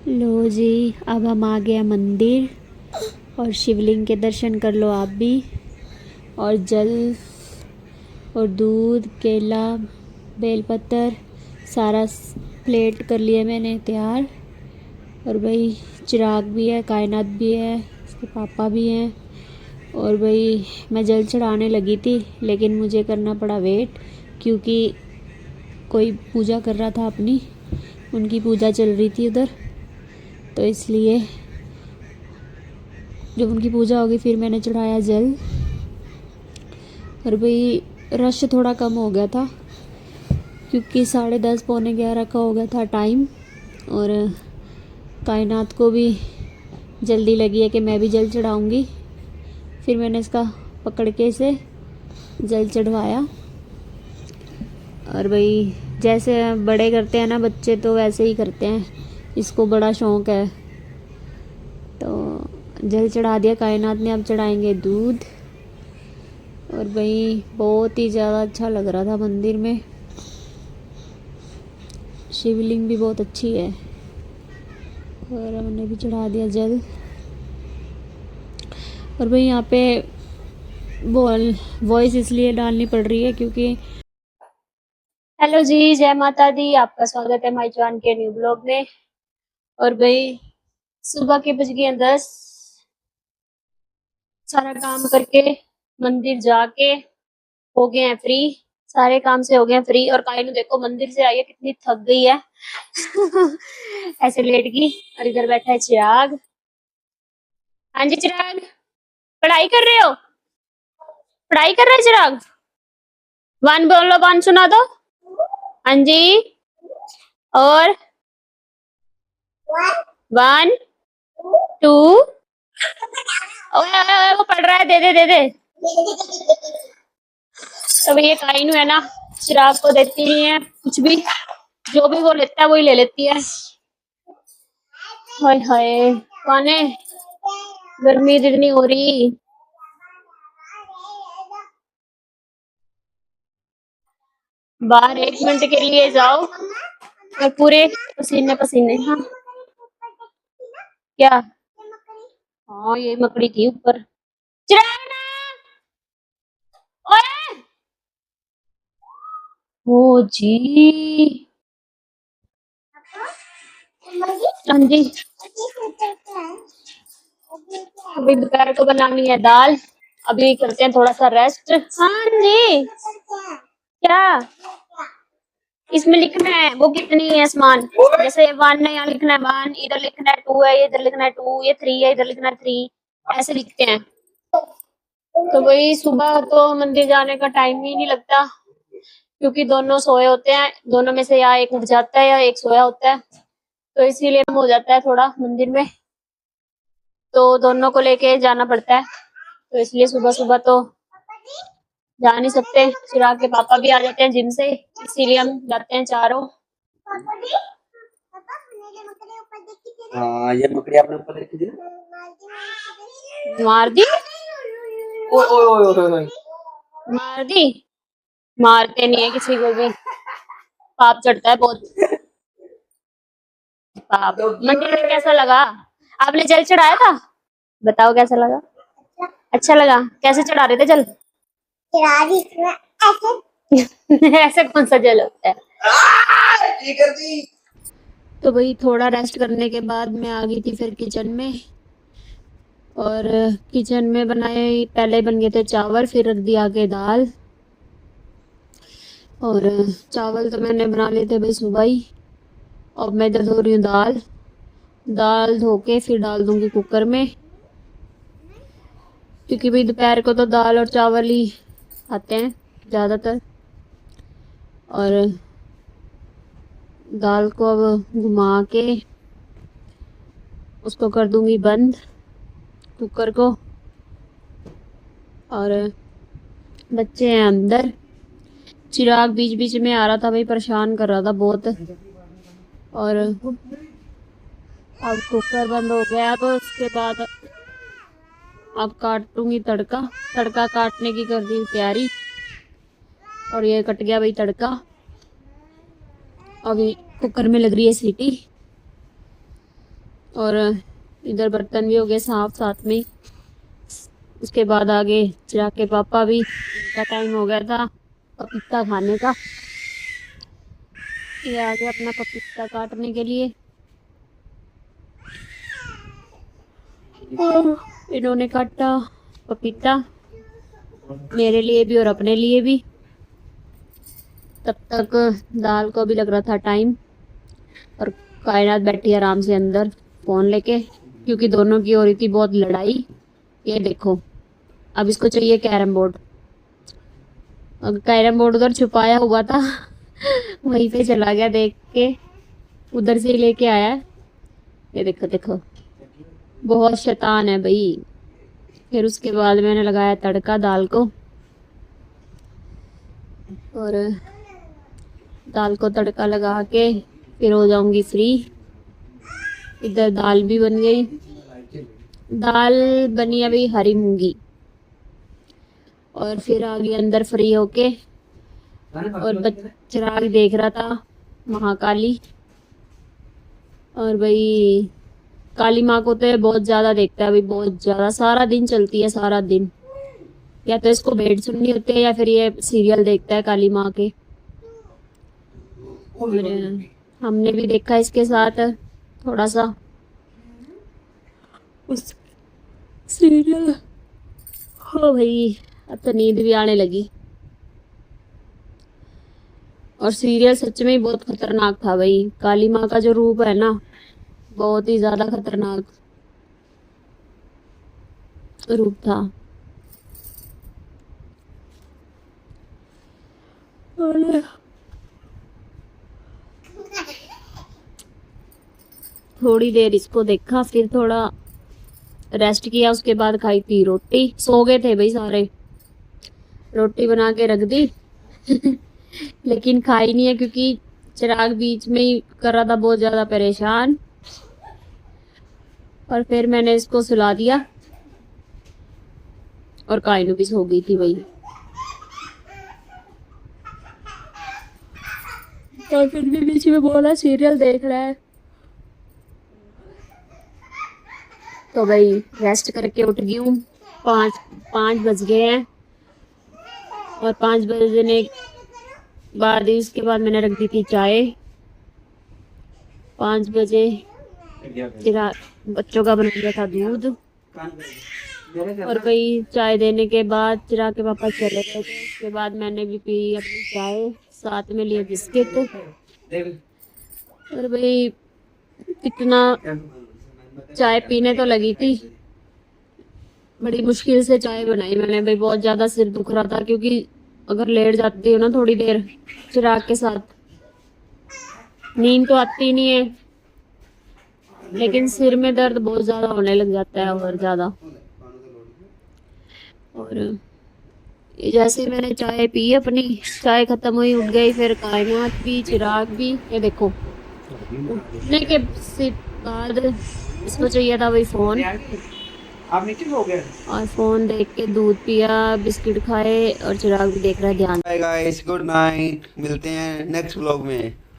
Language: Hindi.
लो जी, अब हम आ गए मंदिर और शिवलिंग के दर्शन कर लो आप भी। और जल और दूध, केला, बेलपत्र सारा प्लेट कर लिया मैंने तैयार। और भाई चिराग भी है, कायनात भी है, इसके पापा भी हैं। और भाई मैं जल चढ़ाने लगी थी लेकिन मुझे करना पड़ा वेट, क्योंकि कोई पूजा कर रहा था अपनी, उनकी पूजा चल रही थी उधर, तो इसलिए जब उनकी पूजा होगी फिर मैंने चढ़ाया जल। और भाई रश थोड़ा कम हो गया था क्योंकि 10:30 पौने 11 का हो गया था टाइम। और कायनात को भी जल्दी लगी है कि मैं भी जल चढ़ाऊँगी। फिर मैंने इसका पकड़ के इसे जल चढ़वाया। और भाई जैसे बड़े करते हैं ना बच्चे, तो वैसे ही करते हैं, इसको बड़ा शौक़ है। तो जल चढ़ा दिया कायनात ने, अब चढ़ाएंगे दूध। और भाई बहुत ही ज़्यादा अच्छा लग रहा था मंदिर में, शिवलिंग भी बहुत अच्छी है। और हमने भी चढ़ा दिया जल। और भाई यहाँ पे वॉइस इसलिए डालनी पड़ रही है क्योंकि हेलो जी, जय माता दी, आपका स्वागत है माई जान के न्यू ब्लॉग में। और भाई सुबह के बज गए 10, सारा काम करके मंदिर जाके हो गए हैं फ्री, सारे काम से हो गए हैं फ्री। और कायनू देखो मंदिर से आई है कितनी थक गई है ऐसे लेट गई। और इधर बैठा है चिराग। हाँ जी चिराग, पढ़ाई कर रहे हो? पढ़ाई कर रहे हैं चिराग? वन बोलो, वन सुना दो। हाँ जी। और 1 2। ओए ओए ओए, वो पढ़ रहा है, दे दे दे दे। तो ये काइनू है ना, चिराग को देती नहीं है कुछ भी, जो भी वो लेता है वही ले लेती है। हाय हाय, कौन है? गर्मी इतनी हो रही। बाहर 1 मिनट के लिए जाओ और पूरे पसीने पसीने। हाँ क्या? हाँ ये मकड़ी थी ऊपर। चिराग ना, ओए ओ जी। हाँ जी, अभी दोपहर को बनानी है दाल, अभी करते हैं थोड़ा सा रेस्ट। हाँ जी, क्या इसमें लिखना है? वो कितनी है सामान, जैसे 1 है, यहाँ लिखना है 1, इधर लिखना है 2 है, इधर लिखना है 2, ये 3 है, इधर लिखना है 3, ऐसे लिखते हैं। तो वही सुबह तो मंदिर जाने का टाइम ही नहीं लगता क्योंकि दोनों सोए होते हैं, दोनों में से या एक उठ जाता है या एक सोया होता है, तो इसीलिए हो जाता है थोड़ा मंदिर में, तो दोनों को लेके जाना पड़ता है, तो इसलिए सुबह सुबह तो जा नहीं सकते। चिराग के पापा भी आ जाते हैं जिम से, इसीलिए हम जाते हैं चारों। हाँ ये मकड़ी आपने ऊपर देखी थी ना, मार दी। ओए ओए ओए ओए ओए, मार दी। मारते नहीं है किसी को भी, पाप चढ़ता है बहुत पाप। मंदिर में कैसा लगा? आपने जल चढ़ाया था, बताओ कैसा लगा? अच्छा लगा? कैसे चढ़ा रहे थे जल? ऐसे ऐसे कौन सा जल होता है? तो भाई थोड़ा रेस्ट करने के बाद मैं आ गई थी फिर किचन में। और किचन में बनाए, पहले बन गए थे चावल, फिर रख दिया आगे दाल। और चावल तो मैंने बना लिए थे भाई सुबह ही। अब मैं इधर धो रही हूँ दाल, दाल धो के फिर डाल दूंगी कुकर में, क्योंकि भाई दोपहर को तो दाल और चावल ही खाते हैं ज़्यादातर। और दाल को अब घुमा के उसको कर दूंगी बंद कुकर को। और बच्चे हैं अंदर, चिराग बीच बीच में आ रहा था भाई, परेशान कर रहा था बहुत। और अब कुकर बंद हो गया, तो उसके बाद अब काटूंगी तड़का, तड़का काटने की कर दी तैयारी। और ये कट गया भाई तड़का, अभी कुकर में लग रही है सीटी। और इधर बर्तन भी हो गए साफ साथ में। उसके बाद आगे चिराग के पापा भी, इनका टाइम हो गया था पपीता खाने का। ये आगे अपना पपीता काटने के लिए। इन्होंने काटा पपीता मेरे लिए भी और अपने लिए भी। तब तक दाल को भी लग रहा था टाइम, और कायनात बैठी आराम से अंदर फोन लेके, क्योंकि दोनों की हो रही थी बहुत लड़ाई। ये देखो, अब इसको चाहिए कैरम बोर्ड। अब कैरम बोर्ड उधर छुपाया हुआ था वहीं पे चला गया, देख के उधर से ही लेके आया। ये देखो देखो, बहुत शैतान है भाई। फिर उसके बाद मैंने लगाया तड़का दाल को, और दाल को तड़का लगा के फिर हो जाऊंगी फ्री। इधर दाल भी बन गई। दाल बनी अभी हरी मूंगी। और फिर आ गई अंदर फ्री होके, और चिराग देख रहा था महाकाली। और भाई काली माँ को तो बहुत ज्यादा देखता है भाई, बहुत ज्यादा। सारा दिन चलती है, सारा दिन। या तो इसको भेंट सुननी होती है या फिर ये सीरियल देखता है काली माँ के। और हमने भी देखा इसके साथ थोड़ा सा उस सीरियल। हो भाई, अब तो नींद भी आने लगी। और सीरियल सच में ही बहुत खतरनाक था भाई। काली माँ का जो रूप है ना, बहुत ही ज्यादा खतरनाक रूप था। और थोड़ी देर इसको देखा, फिर थोड़ा रेस्ट किया। उसके बाद खाई थी रोटी। सो गए थे भाई सारे। रोटी बना के रख दी लेकिन खाई नहीं है, क्योंकि चिराग बीच में ही कर रहा था बहुत ज्यादा परेशान। और फिर मैंने इसको सुला दिया, और कायनू भी सो गई थी भाई। और फिर भी बीच में बोला सीरियल देख रहा है। तो भाई रेस्ट करके उठ गई हूँ। 5 बज गए हैं, और 5 बजने बाद ही उसके बाद मैंने रख दी थी चाय। 5 बजे बच्चों का बना दिया था दूध। और भाई चाय देने के बाद चिराग के पापा चले गए थे। उसके बाद मैंने भी पी अपनी चाय, साथ में लिए बिस्किट। और भाई इतना चाय पीने तो लगी थी, बड़ी मुश्किल से चाय बनाई मैंने भाई। बहुत ज्यादा सिर दुख रहा था, क्योंकि अगर लेट जाती हूँ ना थोड़ी देर चिराग के साथ, नींद तो आती नहीं है, लेकिन सिर में दर्द बहुत ज्यादा होने लग जाता है और ज्यादा। और जैसे मैंने चाय पी, अपनी चाय खत्म हुई, उठ गई। फिर कायनात भी, चिराग भी। ये देखो, उठने के बाद इसको चाहिए था वही फोन। आप नीचे हो गए। और फोन देख के दूध पिया, बिस्किट खाए, और चिराग भी देख रहा है ध्यान। Bye guys, good night. मिलते हैं नेक्स्ट व्लॉग में।